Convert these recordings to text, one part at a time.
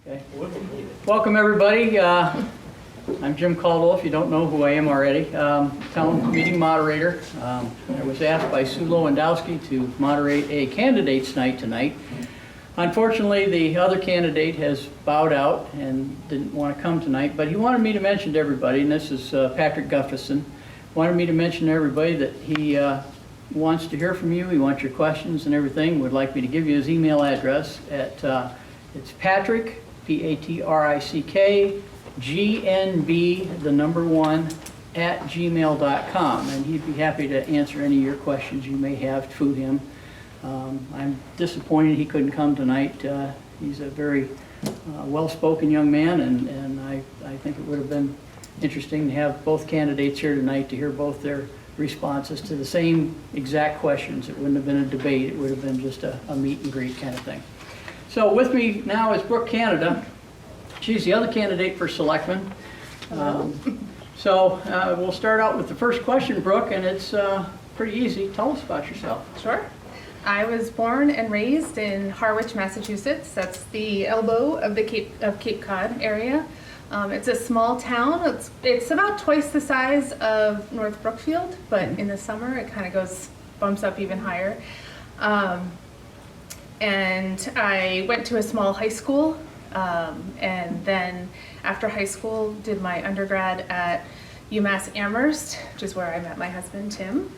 Okay. Welcome, everybody. I'm Jim Caldwell, if you don't know who I am already. Town meeting moderator. I was asked by Sue Lewandowski to moderate a candidates night tonight. Unfortunately, the other candidate has bowed out and didn't want to come tonight, but he wanted me to mention to everybody, and this is Patrick Gustafson, wanted me to mention to everybody that he wants to hear from you. He wants your questions and everything. Would like me to give you his email address at it's Patrick, Patrick, GNB, the number 1, at gmail.com, and he'd be happy to answer any of your questions you may have to him. I'm disappointed he couldn't come tonight. He's a very well-spoken young man, and I think it would have been interesting to have both candidates here tonight to hear both their responses to the same exact questions. It wouldn't have been a debate. It would have been just a meet and greet kind of thing. So with me now is Brooke Canada. She's the other candidate for selectman. So we'll start out with the first question, Brooke, and it's pretty easy. Tell us about yourself. Sure. I was born and raised in Harwich, Massachusetts. That's the elbow of the Cape Cod area. It's a small town. It's about twice the size of North Brookfield, but in the summer it kind of bumps up even higher. And I went to a small high school, and then after high school did my undergrad at UMass Amherst, which is where I met my husband, Tim.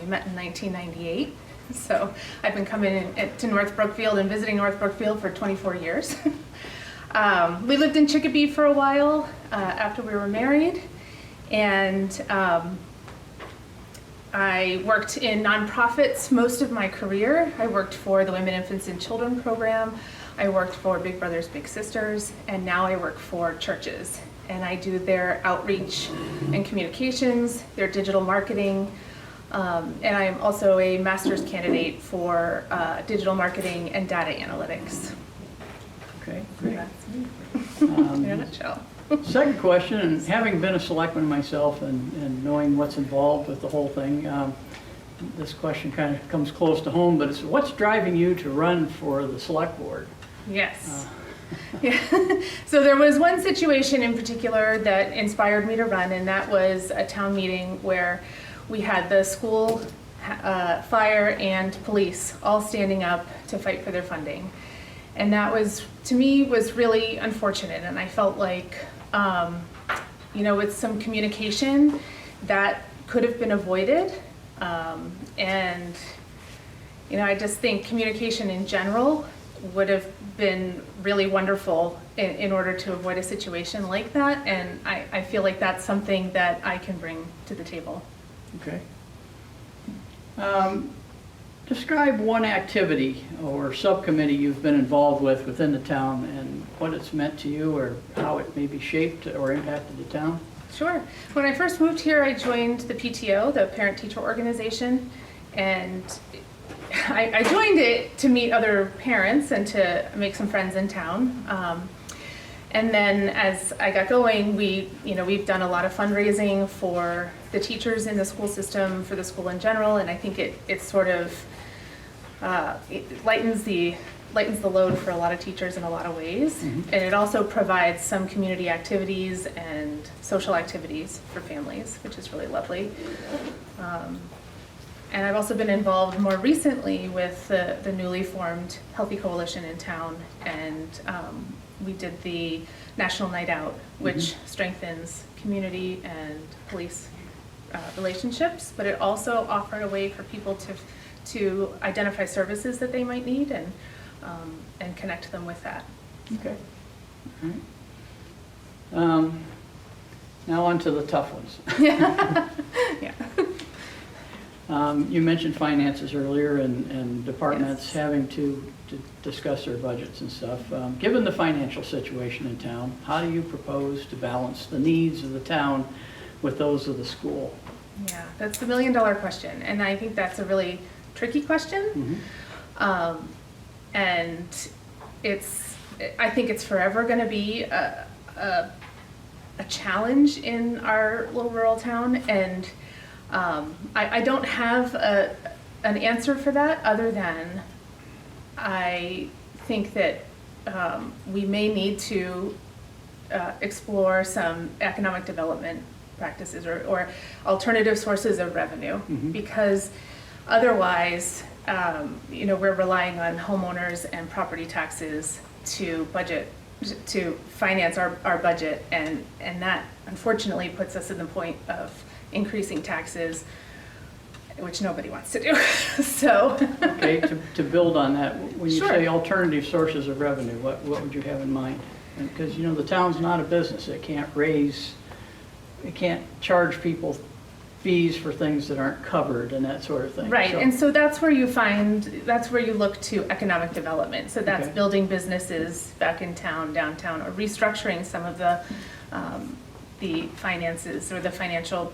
We met in 1998. So I've been coming to North Brookfield and visiting North Brookfield for 24 years. We lived in Chicopee for a while after we were married, and I worked in nonprofits most of my career. I worked for the Women, Infants, and Children program. I worked for Big Brothers Big Sisters, and now I work for churches. And I do their outreach and communications, their digital marketing, and I am also a master's candidate for digital marketing and data analytics. Okay, great. That's me in a nutshell. Second question, and having been a selectman myself and knowing what's involved with the whole thing, this question kind of comes close to home, but it's what's driving you to run for the select board? Yes. Yeah. So there was one situation in particular that inspired me to run, and that was a town meeting where we had the school, fire, and police all standing up to fight for their funding. And that was, to me, was really unfortunate, and I felt like, with some communication that could have been avoided. And I just think communication in general would have been really wonderful in order to avoid a situation like that, and I feel like that's something that I can bring to the table. Okay. Describe one activity or subcommittee you've been involved with within the town and what it's meant to you or how it maybe shaped or impacted the town. Sure. When I first moved here, I joined the PTO, the Parent Teacher Organization, and I joined it to meet other parents and to make some friends in town. And then as I got going, we've done a lot of fundraising for the teachers in the school system, for the school in general, and I think it sort of it lightens the load for a lot of teachers in a lot of ways. Mm-hmm. And it also provides some community activities and social activities for families, which is really lovely. And I've also been involved more recently with the newly formed Healthy Coalition in town, and we did the National Night Out, which strengthens community and police relationships, but it also offered a way for people to identify services that they might need and connect them with that. Okay. All right. Now on to the tough ones. Yeah. You mentioned finances earlier and departments Yes. having to discuss their budgets and stuff. Given the financial situation in town, how do you propose to balance the needs of the town with those of the school? Yeah, that's the $1 million question, and I think that's a really tricky question. Mm-hmm. And I think it's forever going to be a challenge in our little rural town, and I don't have an answer for that other than I think that we may need to explore some economic development practices or alternative sources of revenue, because otherwise, we're relying on homeowners and property taxes to finance our budget, and that unfortunately puts us in the point of increasing taxes, which nobody wants to do. So. Okay, to build on that, when you Sure. say alternative sources of revenue, what would you have in mind? Because, the town's not a business. It can't charge people fees for things that aren't covered and that sort of thing. Right, and so that's where you look to economic development. So that's Okay. building businesses back in town, downtown, or restructuring some of the finances or the financial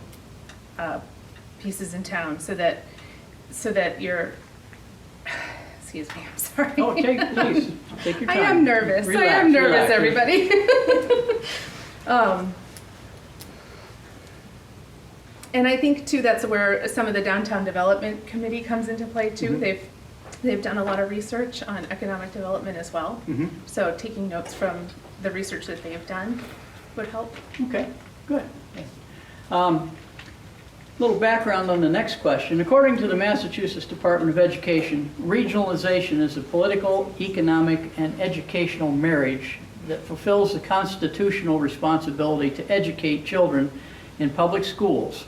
pieces in town so that you're, excuse me, I'm sorry. Oh, please, take your time. I am nervous. Relax, relax. Everybody. And I think too, that's where some of the downtown development committee comes into play too. They've done a lot of research on economic development as well. So taking notes from the research that they've done would help. Okay, good. Little background on the next question. According to the Massachusetts Department of Education, regionalization is a political, economic, and educational marriage that fulfills the constitutional responsibility to educate children in public schools.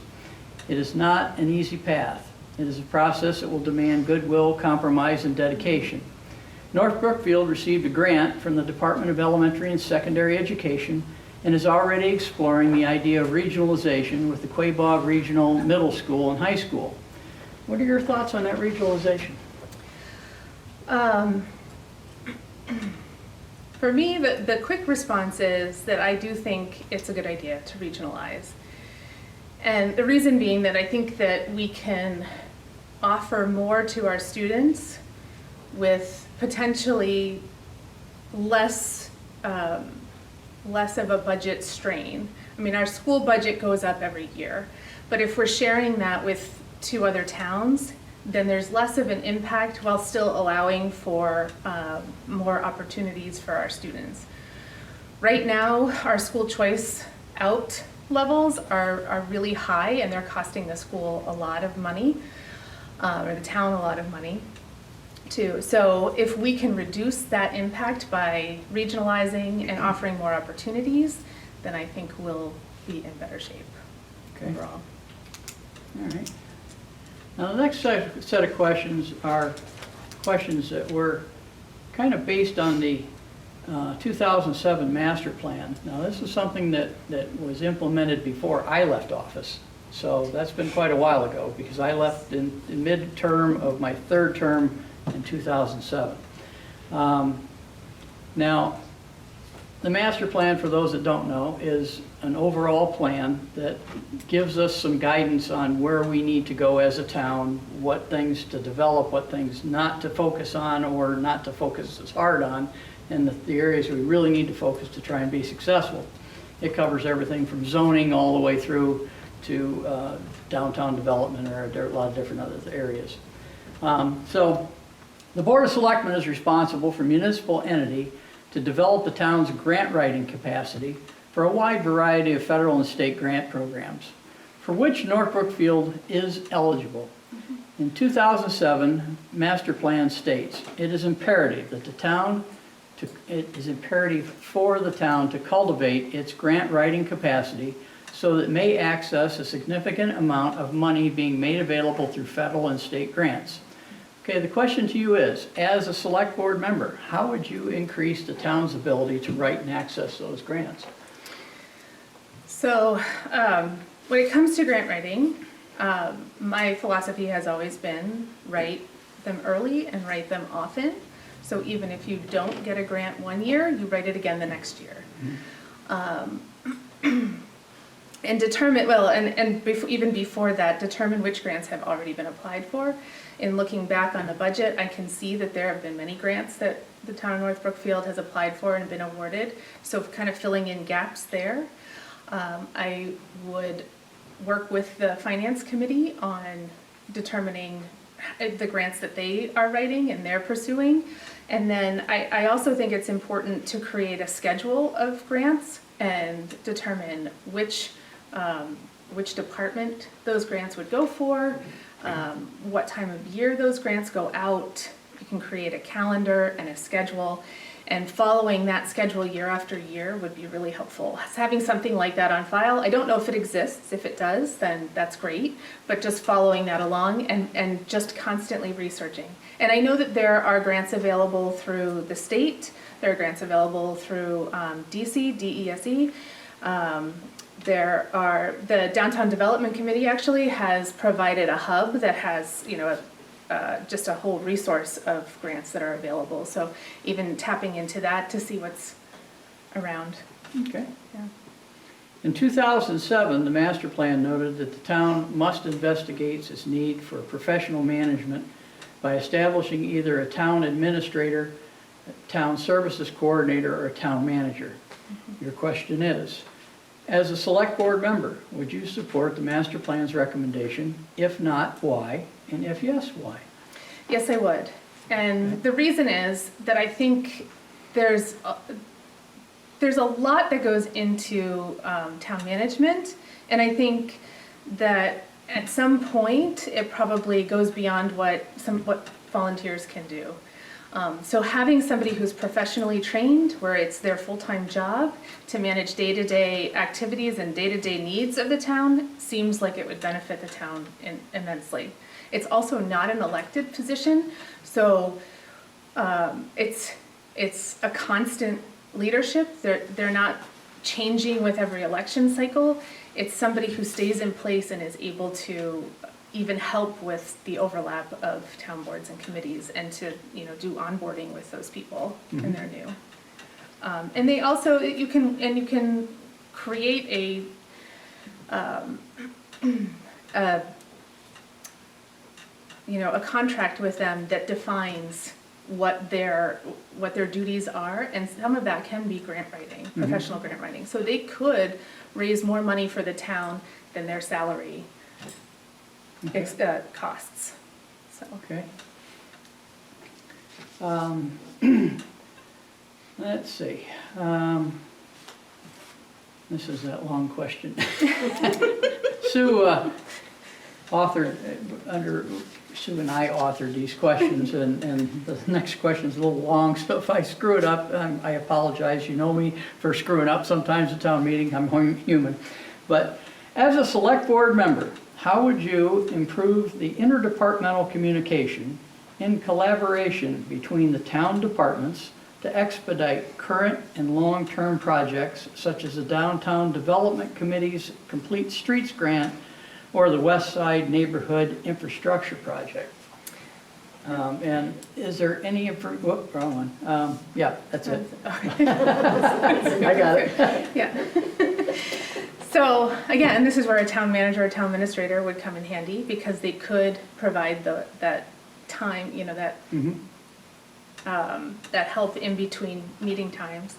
It is not an easy path. It is a process that will demand goodwill, compromise, and dedication. North Brookfield received a grant from the Department of Elementary and Secondary Education and is already exploring the idea of regionalization with the Quabog Regional Middle School and High School. What are your thoughts on that regionalization? For me, the quick response is that I do think it's a good idea to regionalize. And the reason being that I think that we can offer more to our students with potentially less of a budget strain. I mean, our school budget goes up every year, but if we're sharing that with 2 other towns, then there's less of an impact while still allowing for more opportunities for our students. Right now, our school choice out levels are really high, and they're costing the school a lot of money, or the town a lot of money too. So if we can reduce that impact by regionalizing and offering more opportunities, then I think we'll be in better shape overall. All right. Now the next set of questions are questions that were kind of based on the 2007 master plan. Now this is something that was implemented before I left office. So that's been quite a while ago because I left in mid-term of my 3rd term in 2007. Now, the master plan, for those that don't know, is an overall plan that gives us some guidance on where we need to go as a town, what things to develop, what things not to focus on or not to focus as hard on, and the areas we really need to focus to try and be successful. It covers everything from zoning all the way through to downtown development or a lot of different other areas. So the Board of Selectmen is responsible for municipal entity to develop the town's grant writing capacity for a wide variety of federal and state grant programs, for which North Brookfield is eligible. In 2007, master plan states, it is imperative for the town to cultivate its grant writing capacity so that it may access a significant amount of money being made available through federal and state grants. Okay, the question to you is, as a select board member, how would you increase the town's ability to write and access those grants? So when it comes to grant writing, my philosophy has always been write them early and write them often. So even if you don't get a grant one year, you write it again the next year. And determine, even before that, determine which grants have already been applied for. In looking back on the budget, I can see that there have been many grants that the town of North Brookfield has applied for and been awarded. So kind of filling in gaps there. I would work with the finance committee on determining the grants that they are writing and they're pursuing. And then I also think it's important to create a schedule of grants and determine which department those grants would go for, what time of year those grants go out. You can create a calendar and a schedule, and following that schedule year after year would be really helpful. Having something like that on file, I don't know if it exists. If it does, then that's great, but just following that along and just constantly researching. And I know that there are grants available through the state, there are grants available through DESE. The Downtown Development Committee actually has provided a hub that has, just a whole resource of grants that are available. So even tapping into that to see what's around. Okay. Yeah. In 2007, the master plan noted that the town must investigate its need for professional management by establishing either a town administrator, a town services coordinator, or a town manager. Your question is, as a select board member, would you support the master plan's recommendation? If not, why? And if yes, why? Yes, I would. And the reason is that I think there's a lot that goes into town management, and I think that at some point it probably goes beyond what volunteers can do. So having somebody who's professionally trained, where it's their full-time job to manage day-to-day activities and day-to-day needs of the town, seems like it would benefit the town immensely. It's also not an elected position, so it's a constant leadership. They're not changing with every election cycle. It's somebody who stays in place and is able to even help with the overlap of town boards and committees, and to do onboarding with those people when they're new. And they also you can create a contract with them that defines what their duties are, and some of that can be grant writing, professional grant writing. So they could raise more money for the town than their salary costs. So. Okay. Let's see. This is that long question. Sue Sue and I authored these questions, and the next question is a little long, so if I screw it up, I apologize. You know me for screwing up sometimes at town meeting. I'm human. But as a select board member, how would you improve the interdepartmental communication in collaboration between the town departments to expedite current and long-term projects such as the Downtown Development Committee's Complete Streets Grant or the West Side Neighborhood Infrastructure Project? And is there any, whoop, wrong one. Yeah, that's it. I got it. Yeah. So again, this is where a town manager or town administrator would come in handy, because they could provide that time, that that help in between meeting times.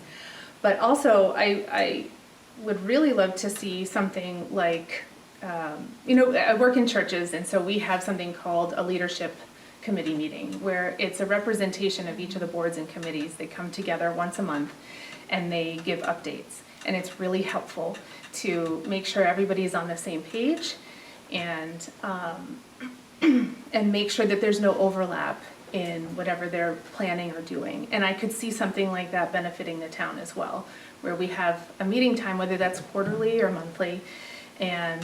But also, I would really love to see something like, I work in churches, and so we have something called a leadership committee meeting, where it's a representation of each of the boards and committees. They come together once a month and they give updates, and it's really helpful to make sure everybody's on the same page, and make sure that there's no overlap in whatever they're planning or doing. And I could see something like that benefiting the town as well, where we have a meeting time, whether that's quarterly or monthly, and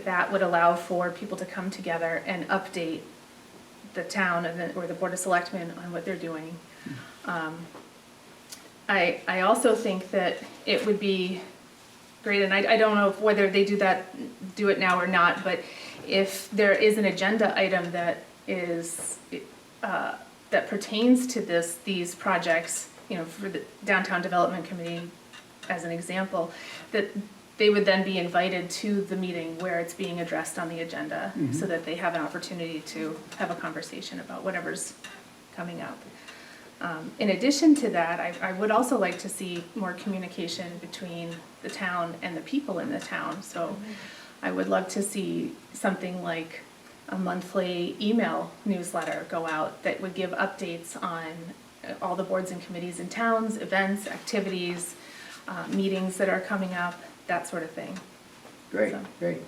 that would allow for people to come together and update the town or the Board of Selectmen on what they're doing. I also think that it would be great, and I don't know whether they do it now or not, but if there is an agenda item that is that pertains to these projects, for the Downtown Development Committee as an example, that they would then be invited to the meeting where it's being addressed on the agenda, so that they have an opportunity to have a conversation about whatever's coming up. In addition to that, I would also like to see more communication between the town and the people in the town. So I would love to see something like a monthly email newsletter go out that would give updates on all the boards and committees in towns, events, activities, meetings that are coming up, that sort of thing. Great, So. great.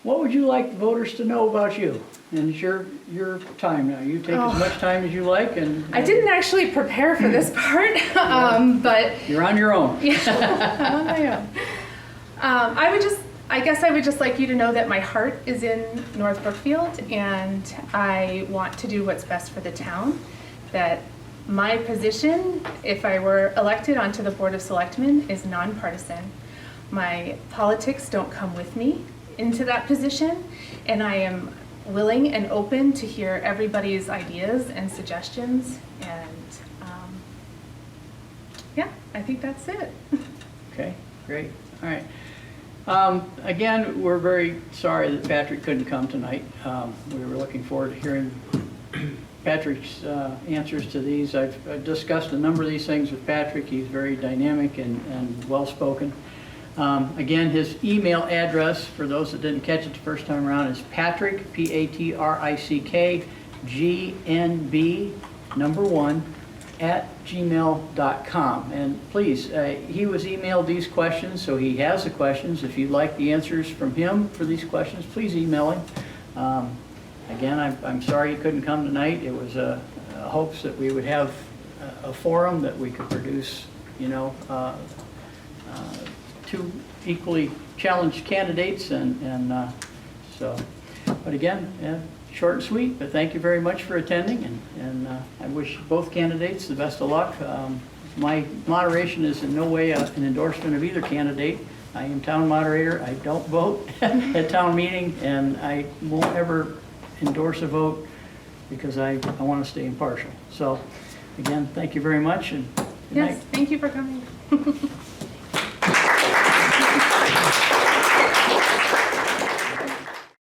What would you like the voters to know about you? And it's your time now. You take as much time as you like, and I didn't actually prepare for this part, but you're on your own. yeah, I'm on my own. I guess I would just like you to know that my heart is in North Brookfield, and I want to do what's best for the town. That my position, if I were elected onto the Board of Selectmen, is nonpartisan. My politics don't come with me into that position, and I am willing and open to hear everybody's ideas and suggestions, and yeah, I think that's it. Okay, great. All right. Again, we're very sorry that Patrick couldn't come tonight. We were looking forward to hearing Patrick's answers to these. I've discussed a number of these things with Patrick. He's very dynamic and well-spoken. Again, his email address, for those that didn't catch it the first time around, is Patrick, Patrick, GNB, number 1, @gmail.com. And please, he was emailed these questions, so he has the questions. If you'd like the answers from him for these questions, please email him. Again, I'm sorry he couldn't come tonight. It was hopes that we would have a forum that we could produce, you know, 2 equally challenged candidates, and so, but again, yeah, short and sweet, but thank you very much for attending, and I wish both candidates the best of luck. My moderation is in no way an endorsement of either candidate. I am town moderator. I don't vote at town meeting, and I won't ever endorse a vote because I want to stay impartial. So again, thank you very much, and good night. Yes, thank you for coming.